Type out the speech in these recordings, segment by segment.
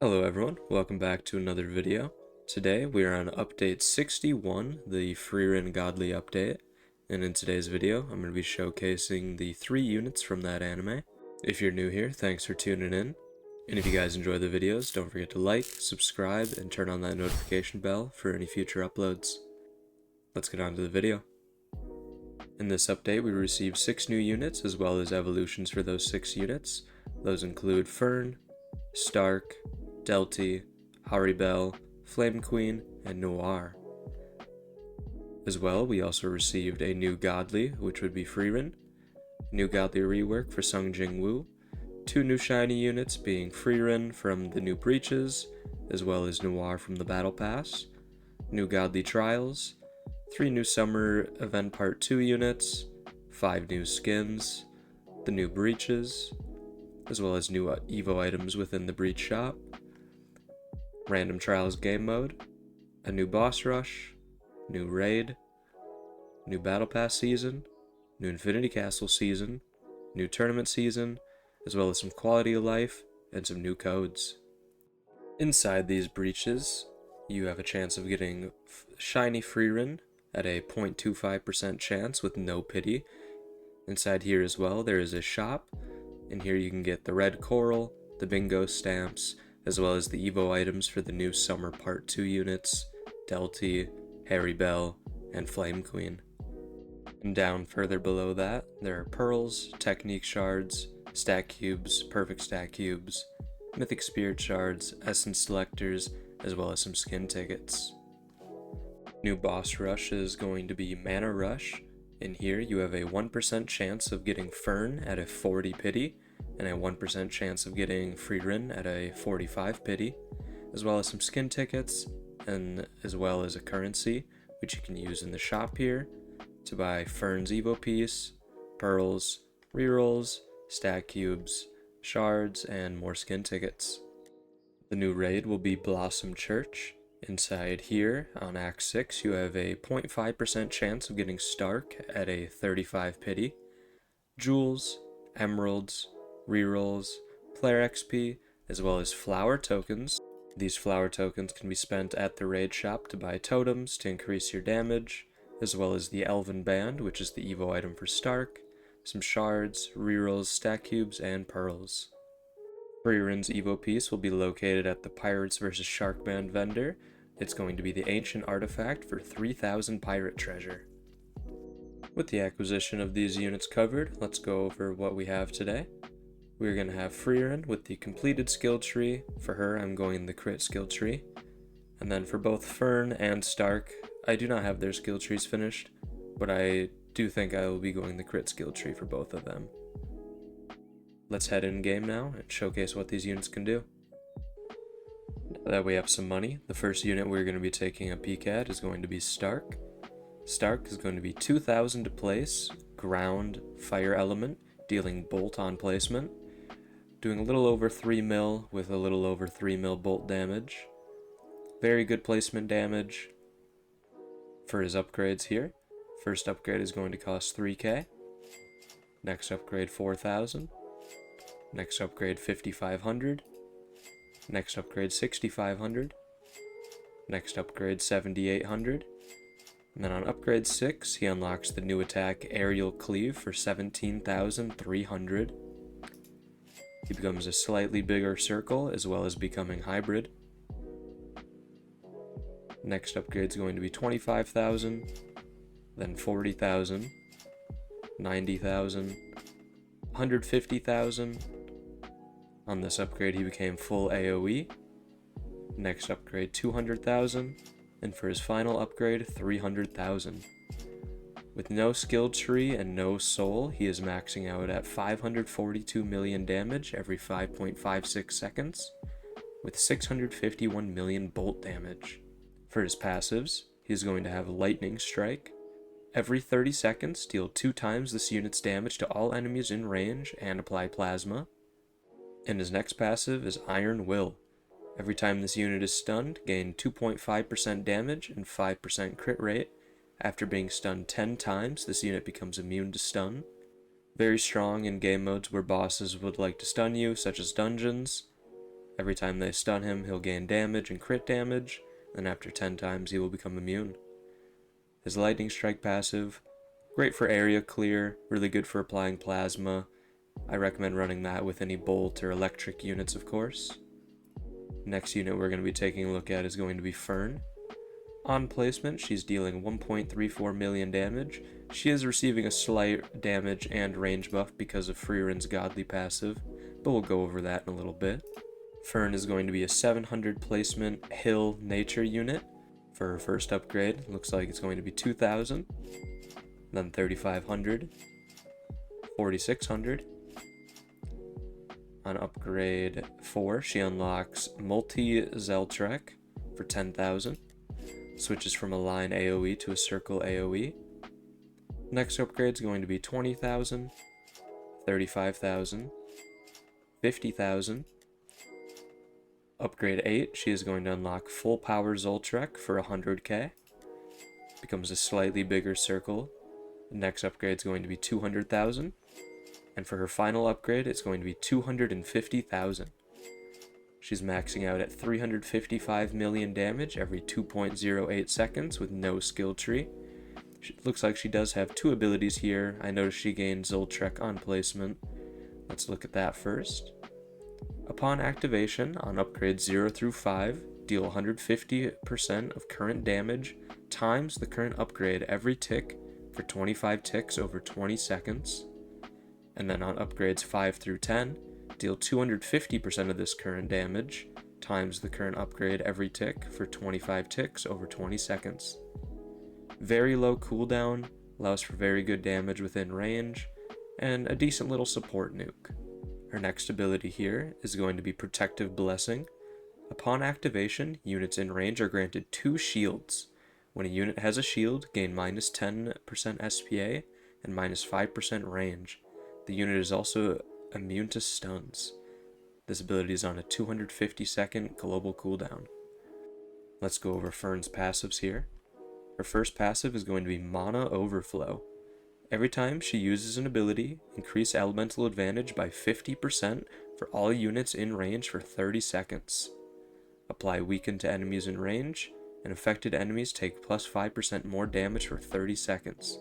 Hello everyone, welcome back to another video. Today we are on update 61, the Frieren Godly update, and in today's video I'm going to be showcasing the 3 units from that anime. If you're new here, thanks for tuning in, and if you guys enjoy the videos, don't forget to like, subscribe, and turn on that notification bell for any future uploads. Let's get on to the video. In this update we received 6 new units as well as evolutions for those 6 units. Those include Fern, Stark, Delty, Haribel, Flame Queen, and Noir. As well, we also received a new Godly, which would be Frieren, new Godly rework for Sung Jing Woo, 2 new shiny units being Frieren from the new Breaches, as well as Noir from the Battle Pass, new Godly Trials, 3 new Summer Event Part 2 units, 5 new skins, the new Breaches, as well as new Evo items within the Breach shop, Random Trials game mode, a new boss rush, new raid, new battle pass season, new Infinity Castle season, new tournament season, as well as some quality of life and some new codes. Inside these breaches, you have a chance of getting shiny Frieren at a 0.25% chance with no pity. Inside here as well, there is a shop. In here you can get the red coral, the bingo stamps, as well as the Evo items for the new Summer Part 2 units, Delty, Haribel, and Flame Queen. And down further below that, there are pearls, technique shards, stack cubes, perfect stack cubes, mythic spirit shards, essence selectors, as well as some skin tickets. New boss rush is going to be Mana Rush. In here you have a 1% chance of getting Fern at a 40 pity, and a 1% chance of getting Frieren at a 45 pity, as well as some skin tickets, and as well as a currency, which you can use in the shop here to buy Fern's Evo piece, pearls, rerolls, stack cubes, shards, and more skin tickets. The new raid will be Blossom Church. Inside here, on Act 6, you have a 0.5% chance of getting Stark at a 35 pity, jewels, emeralds, rerolls, player XP, as well as flower tokens. These flower tokens can be spent at the raid shop to buy totems to increase your damage, as well as the Elven Band, which is the Evo item for Stark, some shards, rerolls, stack cubes, and pearls. Frieren's Evo piece will be located at the Pirates vs. Sharkman vendor. It's going to be the Ancient artifact for 3,000 pirate treasure. With the acquisition of these units covered, let's go over what we have today. We're going to have Frieren with the completed skill tree. For her, I'm going the crit skill tree. And then for both Fern and Stark, I do not have their skill trees finished, but I do think I will be going the crit skill tree for both of them. Let's head in game now and showcase what these units can do. Now that we have some money, the first unit we're going to be taking a peek at is going to be Stark. Stark is going to be 2,000 to place, ground, fire element, dealing bolt on placement, doing a little over 3 mil with a little over 3 mil bolt damage. Very good placement damage. For his upgrades here, first upgrade is going to cost 3k, next upgrade 4,000, next upgrade 5,500, next upgrade 6,500, next upgrade 7,800, and then on upgrade 6 he unlocks the new attack Aerial Cleave for 17,300. He becomes a slightly bigger circle as well as becoming hybrid. Next upgrade is going to be 25,000, then 40,000, 90,000, 150,000. On this upgrade he became full AoE. Next upgrade 200,000, and for his final upgrade 300,000. With no skill tree and no soul, he is maxing out at 542 million damage every 5.56 seconds, with 651 million bolt damage. For his passives, he is going to have Lightning Strike. Every 30 seconds, deal 2 times this unit's damage to all enemies in range and apply plasma. And his next passive is Iron Will. Every time this unit is stunned, gain 2.5% damage and 5% crit rate. After being stunned 10 times, this unit becomes immune to stun. Very strong in game modes where bosses would like to stun you, such as dungeons. Every time they stun him, he'll gain damage and crit damage, and after 10 times he will become immune. His lightning strike passive, great for area clear, really good for applying plasma. I recommend running that with any bolt or electric units, of course. Next unit we're going to be taking a look at is going to be Fern. On placement, she's dealing 1.34 million damage. She is receiving a slight damage and range buff because of Frieren's godly passive, but we'll go over that in a little bit. Fern is going to be a 700 placement hill nature unit. For her first upgrade, looks like it's going to be 2,000, then 3,500, 4,600. On upgrade 4, she unlocks multi-Zeltrek for 10,000. Switches from a line AoE to a circle AoE. Next upgrade is going to be 20,000, 35,000, 50,000. Upgrade 8, she is going to unlock full power Zoltrek for 100k. Becomes a slightly bigger circle. Next upgrade is going to be 200,000. And for her final upgrade, it's going to be 250,000. She's maxing out at 355 million damage every 2.08 seconds with no skill tree. Looks like she does have 2 abilities here. I noticed she gained Zoltrek on placement. Let's look at that first. Upon activation, on upgrades 0 through 5, deal 150% of current damage times the current upgrade every tick for 25 ticks over 20 seconds. And then on upgrades 5 through 10, deal 250% of this current damage times the current upgrade every tick for 25 ticks over 20 seconds. Very low cooldown, allows for very good damage within range, and a decent little support nuke. Her next ability here is going to be Protective Blessing. Upon activation, units in range are granted 2 shields. When a unit has a shield, gain minus 10% SPA and minus 5% range. The unit is also immune to stuns. This ability is on a 250 second global cooldown. Let's go over Fern's passives here. Her first passive is going to be Mana Overflow. Every time she uses an ability, increase elemental advantage by 50% for all units in range for 30 seconds. Apply weaken to enemies in range, and affected enemies take plus 5% more damage for 30 seconds.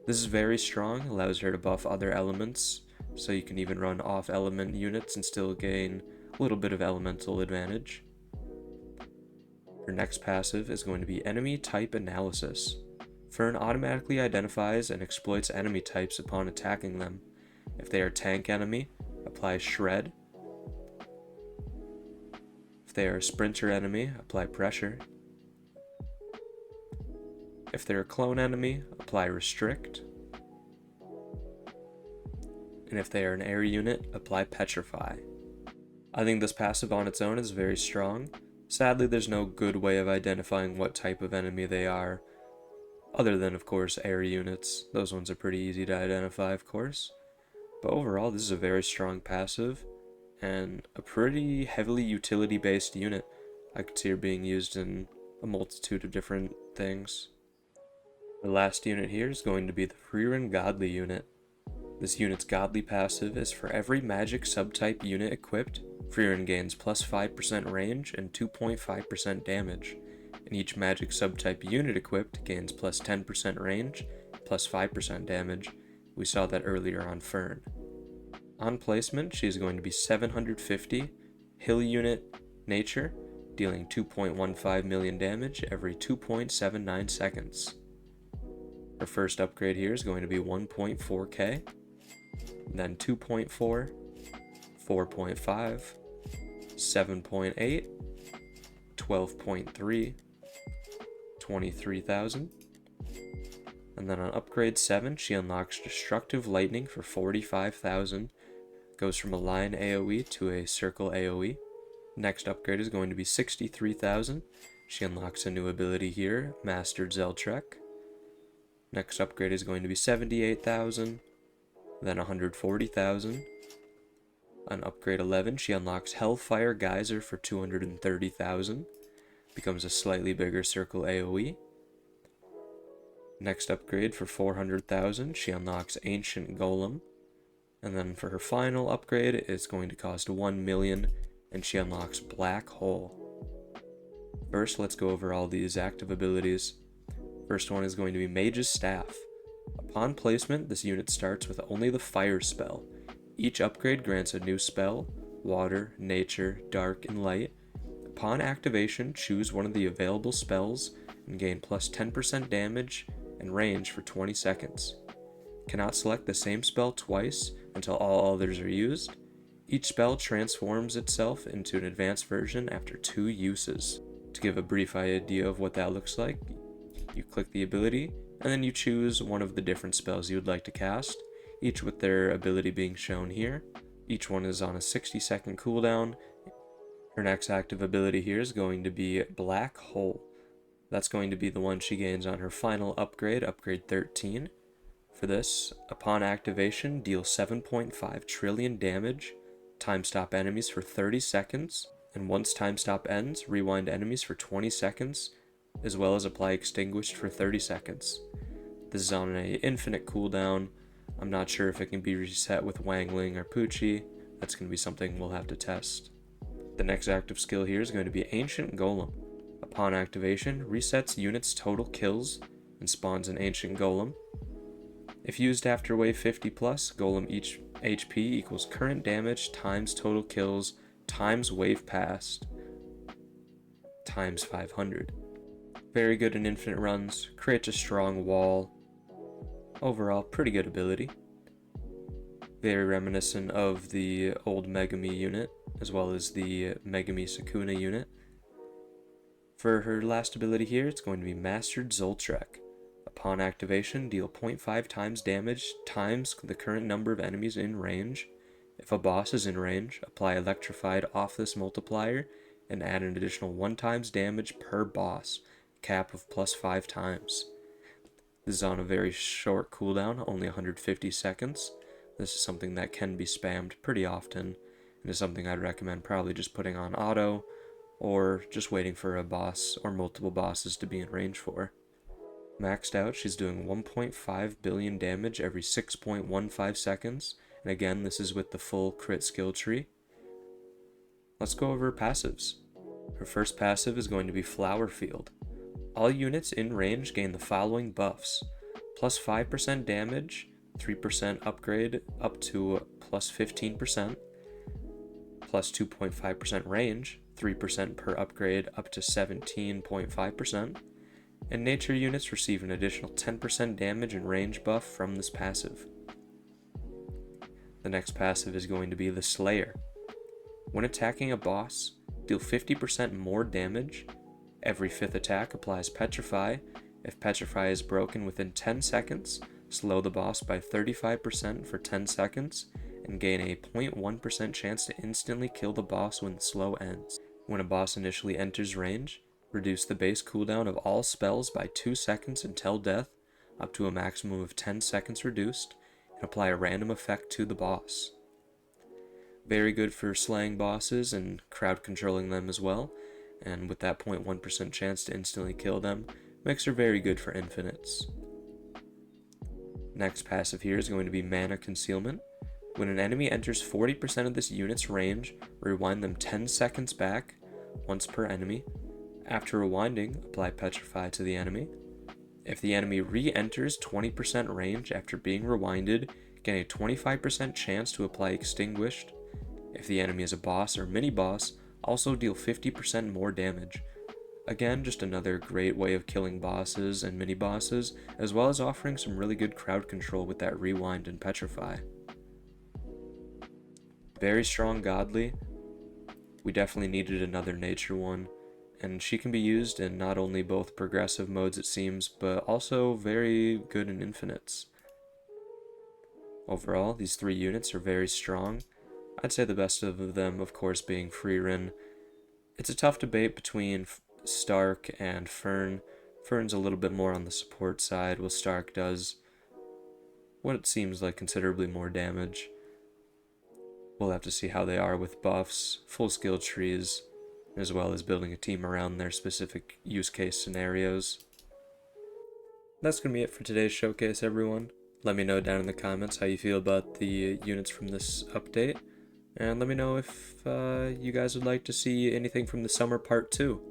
This is very strong, allows her to buff other elements, so you can even run off element units and still gain a little bit of elemental advantage. Her next passive is going to be Enemy Type Analysis. Fern automatically identifies and exploits enemy types upon attacking them. If they are tank enemy, apply Shred. If they are a sprinter enemy, apply Pressure. If they're a clone enemy, apply Restrict. And if they are an air unit, apply Petrify. I think this passive on its own is very strong. Sadly, there's no good way of identifying what type of enemy they are, other than, of course, air units. Those ones are pretty easy to identify, of course. But overall, this is a very strong passive, and a pretty heavily utility-based unit. I could see her being used in a multitude of different things. The last unit here is going to be the Frieren Godly unit. This unit's godly passive is for every magic subtype unit equipped, Frieren gains plus 5% range and 2.5% damage, and each magic subtype unit equipped gains plus 10% range, plus 5% damage. We saw that earlier on Fern. On placement, she is going to be 750, Hill unit nature, dealing 2.15 million damage every 2.79 seconds. Her first upgrade here is going to be 1.4k, then 2.4, 4.5, 7.8, 12.3, 23,000. And then on upgrade 7, she unlocks Destructive Lightning for 45,000. Goes from a line AoE to a circle AoE. Next upgrade is going to be 63,000. She unlocks a new ability here, Mastered Zeltrek. Next upgrade is going to be 78,000. Then 140,000. On upgrade 11, she unlocks Hellfire Geyser for 230,000. Becomes a slightly bigger circle AoE. Next upgrade for 400,000, she unlocks Ancient Golem. And then for her final upgrade, it's going to cost 1 million and she unlocks Black Hole. First, let's go over all these active abilities. First one is going to be Mage's Staff. Upon placement, this unit starts with only the Fire spell. Each upgrade grants a new spell: Water, Nature, Dark, and Light. Upon activation, choose one of the available spells and gain plus 10% damage and range for 20 seconds. Cannot select the same spell twice until all others are used. Each spell transforms itself into an advanced version after 2 uses. To give a brief idea of what that looks like, you click the ability, and then you choose one of the different spells you would like to cast, each with their ability being shown here. Each one is on a 60-second cooldown. Her next active ability here is going to be Black Hole. That's going to be the one she gains on her final upgrade, upgrade 13. For this, upon activation, deal 7.5 trillion damage, time stop enemies for 30 seconds, and once time stop ends, rewind enemies for 20 seconds, as well as apply Extinguished for 30 seconds. This is on an infinite cooldown. I'm not sure if it can be reset with Wangling or Poochie. That's going to be something we'll have to test. The next active skill here is going to be Ancient Golem. Upon activation, resets units' total kills and spawns an Ancient Golem. If used after wave 50 plus, Golem each HP equals current damage times total kills times wave passed times 500. Very good in infinite runs, creates a strong wall. Overall, pretty good ability. Very reminiscent of the old Megami unit, as well as the Megami Sukuna unit. For her last ability here, it's going to be Mastered Zoltrek. Upon activation, deal 0.5 times damage times the current number of enemies in range. If a boss is in range, apply Electrified off this multiplier and add an additional 1 times damage per boss, cap of plus 5 times. This is on a very short cooldown, only 150 seconds. This is something that can be spammed pretty often, and is something I'd recommend probably just putting on auto, or just waiting for a boss or multiple bosses to be in range for. Maxed out, she's doing 1.5 billion damage every 6.15 seconds, and again, this is with the full crit skill tree. Let's go over her passives. Her first passive is going to be Flower Field. All units in range gain the following buffs: plus 5% damage, 3% upgrade up to plus 15%, plus 2.5% range, 3% per upgrade up to 17.5%, and nature units receive an additional 10% damage and range buff from this passive. The next passive is going to be the Slayer. When attacking a boss, deal 50% more damage. Every 5th attack applies Petrify. If Petrify is broken within 10 seconds, slow the boss by 35% for 10 seconds, and gain a 0.1% chance to instantly kill the boss when the slow ends. When a boss initially enters range, reduce the base cooldown of all spells by 2 seconds until death, up to a maximum of 10 seconds reduced, and apply a random effect to the boss. Very good for slaying bosses and crowd controlling them as well, and with that 0.1% chance to instantly kill them, makes her very good for infinites. Next passive here is going to be Mana Concealment. When an enemy enters 40% of this unit's range, rewind them 10 seconds back, once per enemy. After rewinding, apply Petrify to the enemy. If the enemy re-enters 20% range after being rewinded, gain a 25% chance to apply Extinguished. If the enemy is a boss or mini-boss, also deal 50% more damage. Again, just another great way of killing bosses and mini-bosses, as well as offering some really good crowd control with that rewind and Petrify. Very strong godly. We definitely needed another nature one, and she can be used in not only both progressive modes it seems, but also very good in infinites. Overall, these 3 units are very strong. I'd say the best of them, of course, being Frieren. It's a tough debate between Stark and Fern. Fern's a little bit more on the support side, while Stark does what it seems like considerably more damage. We'll have to see how they are with buffs, full skill trees, as well as building a team around their specific use case scenarios. That's going to be it for today's showcase, everyone. Let me know down in the comments how you feel about the units from this update. And let me know if you guys would like to see anything from the summer part 2.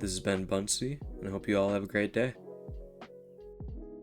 This has been Bunsey, and I hope you all have a great day.